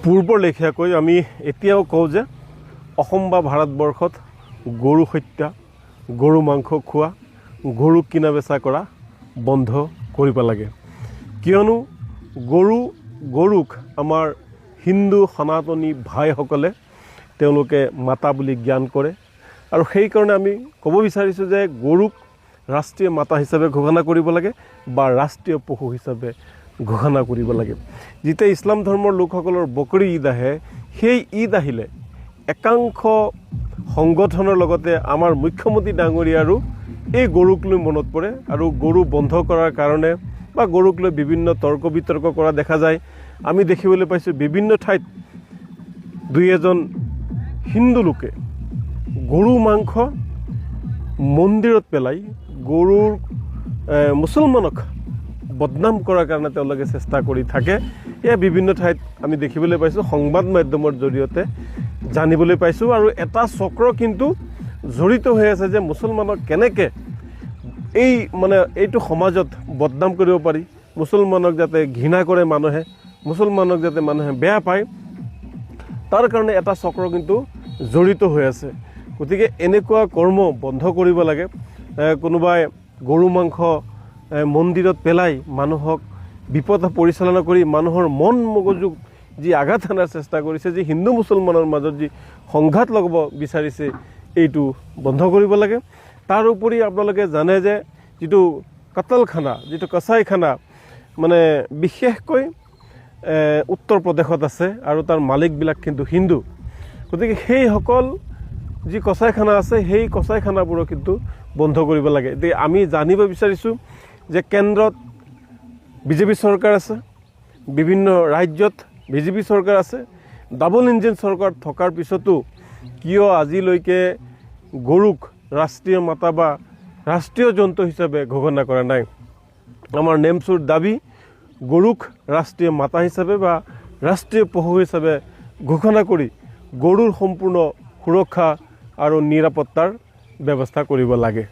পূৰ্বৰ লেখীয়াকৈ আমি এতিয়াও কওঁ যে অসম বা ভাৰতবৰ্ষত গৰু হত্যা, গৰু মাংস খোৱা, গৰুক কিনা বেচা কৰা বন্ধ কৰিব লাগে। কিয়নো গৰুক আমাৰ হিন্দু সনাতনী ভাইসকলে তেওঁলোকে মাতা বুলি জ্ঞান কৰে আৰু সেইকাৰণে আমি ক'ব বিচাৰিছোঁ যে গৰুক ৰাষ্ট্ৰীয় মাতা হিচাপে ঘোষণা কৰিব লাগে বা ৰাষ্ট্ৰীয় পশু হিচাপে ঘোষণা কৰিব লাগে। যেতিয়া ইছলাম ধৰ্মৰ লোকসকলৰ বকৰি ঈদ আহে, সেই ঈদ আহিলে একাংশ সংগঠনৰ লগতে আমাৰ মুখ্যমন্ত্ৰী ডাঙৰীয়াৰো এই গৰুক লৈ মনত পৰে আৰু গৰু বন্ধ কৰাৰ কাৰণে বা গৰুক লৈ বিভিন্ন তৰ্ক বিতৰ্ক কৰা দেখা যায়। আমি দেখিবলৈ পাইছোঁ বিভিন্ন ঠাইত দুই এজন হিন্দু লোকে গৰু মাংস মন্দিৰত পেলাই গৰুৰ মুছলমানক বদনাম কৰাৰ কাৰণে তেওঁলোকে চেষ্টা কৰি থাকে। এয়া বিভিন্ন ঠাইত আমি দেখিবলৈ পাইছোঁ, সংবাদ মাধ্যমৰ জৰিয়তে জানিবলৈ পাইছোঁ। আৰু এটা চক্ৰ কিন্তু জড়িত হৈ আছে যে মুছলমানক কেনেকৈ এইটো সমাজত বদনাম কৰিব পাৰি, মুছলমানক যাতে ঘৃণা কৰে মানুহে, মুছলমানক যাতে মানুহে বেয়া পায়, তাৰ কাৰণে এটা চক্ৰ কিন্তু জড়িত হৈ আছে। গতিকে এনেকুৱা কৰ্ম বন্ধ কৰিব লাগে। কোনোবাই গৰু মাংস মন্দিৰত পেলাই মানুহক বিপদ পৰিচালনা কৰি মানুহৰ মন মগজুক যি আঘাত হানাৰ চেষ্টা কৰিছে, যি হিন্দু মুছলমানৰ মাজত যি সংঘাত লগাব বিচাৰিছে, এইটো বন্ধ কৰিব লাগে। তাৰ উপৰি আপোনালোকে জানে যে যিটো কাটালখানা, যিটো কচাইখানা বিশেষকৈ উত্তৰ প্ৰদেশত আছে আৰু তাৰ মালিকবিলাক কিন্তু হিন্দু। গতিকে সেইসকল যি কচাইখানা আছে, সেই কচাইখানাবোৰো কিন্তু বন্ধ কৰিব লাগে। এতিয়া আমি জানিব বিচাৰিছোঁ যে কেন্দ্ৰত বিজেপি চৰকাৰ আছে, বিভিন্ন ৰাজ্যত বিজেপি চৰকাৰ আছে। ডাবল ইঞ্জিন চৰকাৰ থকাৰ পিছতো কিয় আজিলৈকে গৰুক ৰাষ্ট্ৰীয় মাতা বা ৰাষ্ট্ৰীয় জন্তু হিচাপে ঘোষণা কৰা নাই? আমাৰ নেমচুৰ দাবী গৰুক ৰাষ্ট্ৰীয় মাতা হিচাপে বা ৰাষ্ট্ৰীয় পশু হিচাপে ঘোষণা কৰি গৰুৰ সম্পূৰ্ণ সুৰক্ষা আৰু নিৰাপত্তাৰ ব্যৱস্থা কৰিব লাগে।